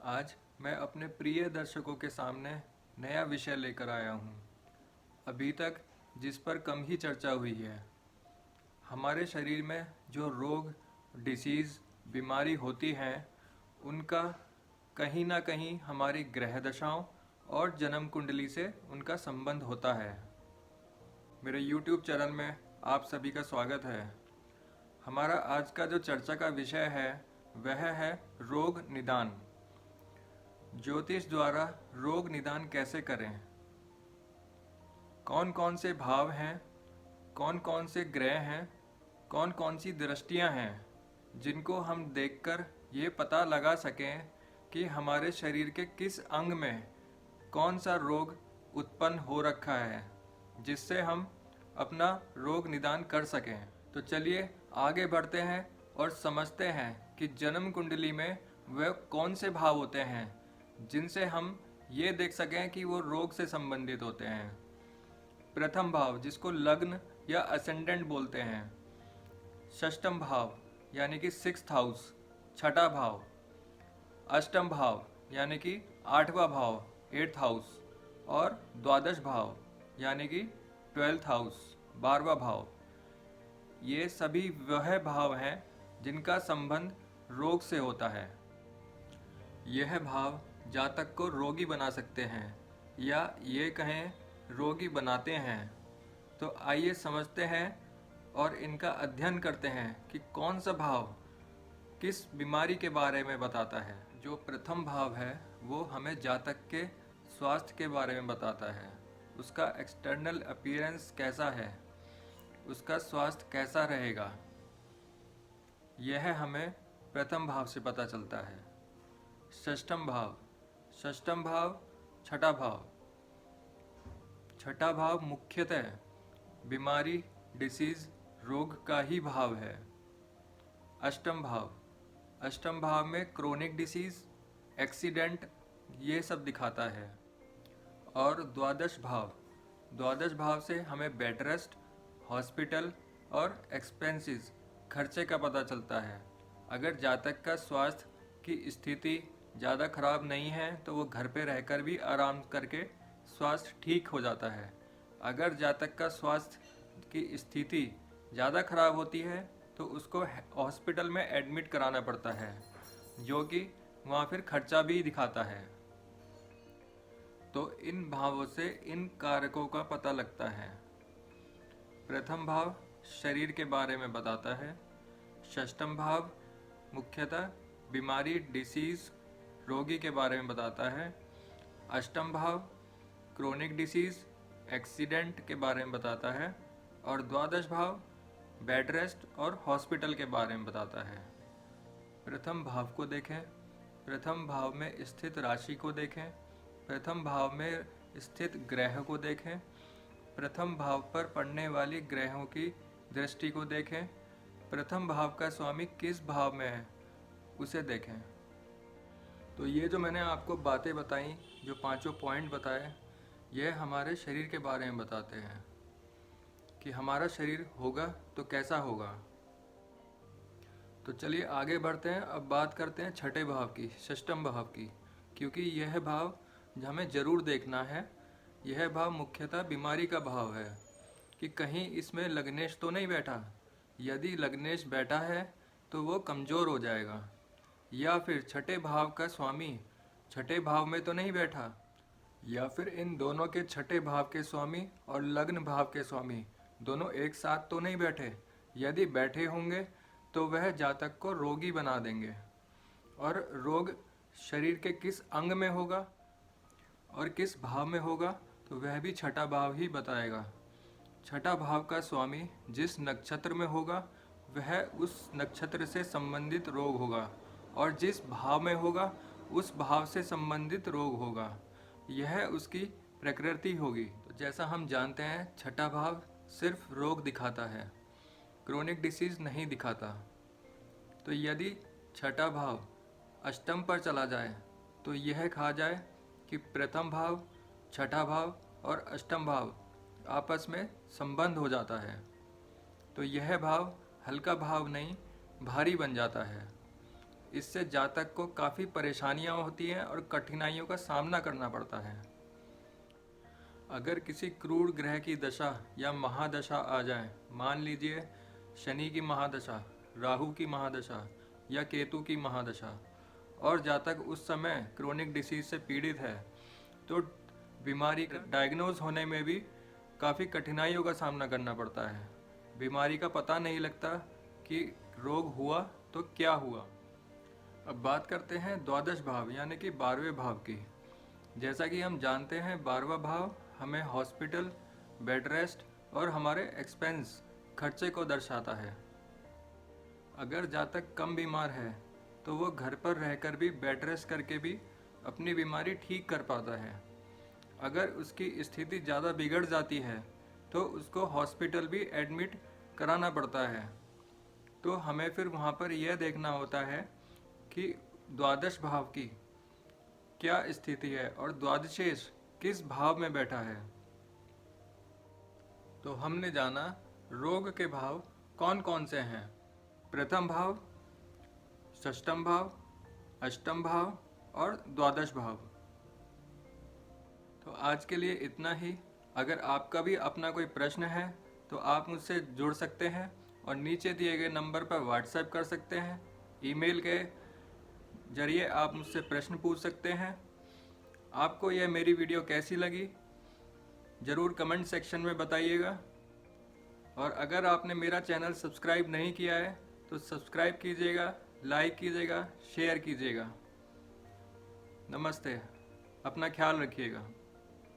आज मैं अपने प्रिय दर्शकों के सामने नया विषय लेकर आया हूँ। अभी तक जिस पर कम ही चर्चा हुई है। हमारे शरीर में जो रोग, डिसीज़, बीमारी होती हैं, उनका कहीं ना कहीं हमारी ग्रह दशाओं और जन्म कुंडली से उनका संबंध होता है। मेरे YouTube चैनल में आप सभी का स्वागत है। हमारा आज का जो चर्चा का विषय है वह है रोग निदान। ज्योतिष द्वारा रोग निदान कैसे करें, कौन कौन से भाव हैं, कौन कौन से ग्रह हैं, कौन कौन सी दृष्टियां हैं जिनको हम देखकर ये पता लगा सकें कि हमारे शरीर के किस अंग में कौन सा रोग उत्पन्न हो रखा है, जिससे हम अपना रोग निदान कर सकें। तो चलिए आगे बढ़ते हैं और समझते हैं कि जन्म कुंडली में वह कौन से भाव होते हैं जिनसे हम ये देख सकें कि वो रोग से संबंधित होते हैं। प्रथम भाव, जिसको लग्न या असेंडेंट बोलते हैं। षष्ठम भाव यानी कि 6th हाउस, छठा भाव। अष्टम भाव यानी कि 8वां भाव, 8th हाउस। और द्वादश भाव यानी कि 12th हाउस, 12वां भाव। ये सभी वह भाव हैं जिनका संबंध रोग से होता है। यह भाव जातक को रोगी बना सकते हैं या ये कहें रोगी बनाते हैं। तो आइए समझते हैं और इनका अध्ययन करते हैं कि कौन सा भाव किस बीमारी के बारे में बताता है। जो प्रथम भाव है वो हमें जातक के स्वास्थ्य के बारे में बताता है। उसका एक्सटर्नल अपीयरेंस कैसा है, उसका स्वास्थ्य कैसा रहेगा, यह हमें प्रथम भाव से पता चलता है। षष्ठम भाव, षष्ठम भाव छठा भाव। छठा भाव मुख्यतः बीमारी, डिसीज, रोग का ही भाव है। अष्टम भाव, अष्टम भाव में क्रोनिक डिसीज, एक्सीडेंट, ये सब दिखाता है। और द्वादश भाव, द्वादश भाव से हमें बेड रेस्ट, हॉस्पिटल और एक्सपेंसेस, खर्चे का पता चलता है। अगर जातक का स्वास्थ्य की स्थिति ज़्यादा खराब नहीं है तो वो घर पे रहकर भी आराम करके स्वास्थ्य ठीक हो जाता है। अगर जातक का स्वास्थ्य की स्थिति ज़्यादा खराब होती है तो उसको हॉस्पिटल में एडमिट कराना पड़ता है, जो कि वहाँ फिर खर्चा भी दिखाता है। तो इन भावों से इन कारकों का पता लगता है। प्रथम भाव शरीर के बारे में बताता है। षष्ठम भाव मुख्यतः बीमारी, डिसीज, रोगी के बारे में बताता है। अष्टम भाव क्रोनिक डिसीज, एक्सीडेंट के बारे में बताता है। और द्वादश भाव बेड रेस्ट और हॉस्पिटल के बारे में बताता है। प्रथम भाव को देखें, प्रथम भाव में स्थित राशि को देखें, प्रथम भाव में स्थित ग्रह को देखें, प्रथम भाव पर पड़ने वाली ग्रहों की दृष्टि को देखें, प्रथम भाव का स्वामी किस भाव में है उसे देखें। तो ये जो मैंने आपको बातें बताई, जो पांचों पॉइंट बताए, यह हमारे शरीर के बारे में बताते हैं कि हमारा शरीर होगा तो कैसा होगा। तो चलिए आगे बढ़ते हैं। अब बात करते हैं छठे भाव की, षष्ठम भाव की, क्योंकि यह भाव हमें ज़रूर देखना है। यह भाव मुख्यतः बीमारी का भाव है कि कहीं इसमें लग्नेश तो नहीं बैठा। यदि लग्नेश बैठा है तो वो कमज़ोर हो जाएगा। या फिर छठे भाव का स्वामी छठे भाव में तो नहीं बैठा, या फिर इन दोनों के छठे भाव के स्वामी और लग्न भाव के स्वामी दोनों एक साथ तो नहीं बैठे। यदि बैठे होंगे तो वह जातक को रोगी बना देंगे। और रोग शरीर के किस अंग में होगा और किस भाव में होगा तो वह भी छठा भाव ही बताएगा। छठा भाव का स्वामी जिस नक्षत्र में होगा वह उस नक्षत्र से संबंधित रोग होगा, और जिस भाव में होगा उस भाव से संबंधित रोग होगा। यह उसकी प्रकृति होगी। तो जैसा हम जानते हैं छठा भाव सिर्फ रोग दिखाता है, क्रोनिक डिसीज नहीं दिखाता। तो यदि छठा भाव अष्टम पर चला जाए तो यह कहा जाए कि प्रथम भाव, छठा भाव और अष्टम भाव आपस में संबंध हो जाता है। तो यह भाव हल्का भाव नहीं, भारी बन जाता है। इससे जातक को काफ़ी परेशानियां होती हैं और कठिनाइयों का सामना करना पड़ता है। अगर किसी क्रूर ग्रह की दशा या महादशा आ जाए, मान लीजिए शनि की महादशा, राहु की महादशा या केतु की महादशा, और जातक उस समय क्रोनिक डिसीज से पीड़ित है, तो बीमारी डायग्नोज होने में भी काफ़ी कठिनाइयों का सामना करना पड़ता है। बीमारी का पता नहीं लगता कि रोग हुआ तो क्या हुआ। अब बात करते हैं द्वादश भाव यानी कि 12वें भाव की। जैसा कि हम जानते हैं 12वां भाव हमें हॉस्पिटल, बेड रेस्ट और हमारे एक्सपेंस खर्चे को दर्शाता है। अगर जातक कम बीमार है तो वो घर पर रहकर भी बेड रेस्ट करके भी अपनी बीमारी ठीक कर पाता है। अगर उसकी स्थिति ज़्यादा बिगड़ जाती है तो उसको हॉस्पिटल भी एडमिट कराना पड़ता है। तो हमें फिर वहाँ पर यह देखना होता है कि द्वादश भाव की क्या स्थिति है और द्वादशेश किस भाव में बैठा है। तो हमने जाना रोग के भाव कौन कौन से हैं। प्रथम भाव, षष्ठम भाव, अष्टम भाव और द्वादश भाव। तो आज के लिए इतना ही। अगर आपका भी अपना कोई प्रश्न है तो आप मुझसे जुड़ सकते हैं और नीचे दिए गए नंबर पर व्हाट्सएप कर सकते हैं। ईमेल के जरिए आप मुझसे प्रश्न पूछ सकते हैं। आपको यह मेरी वीडियो कैसी लगी ज़रूर कमेंट सेक्शन में बताइएगा। और अगर आपने मेरा चैनल सब्सक्राइब नहीं किया है तो सब्सक्राइब कीजिएगा, लाइक कीजिएगा, शेयर कीजिएगा। नमस्ते, अपना ख्याल रखिएगा।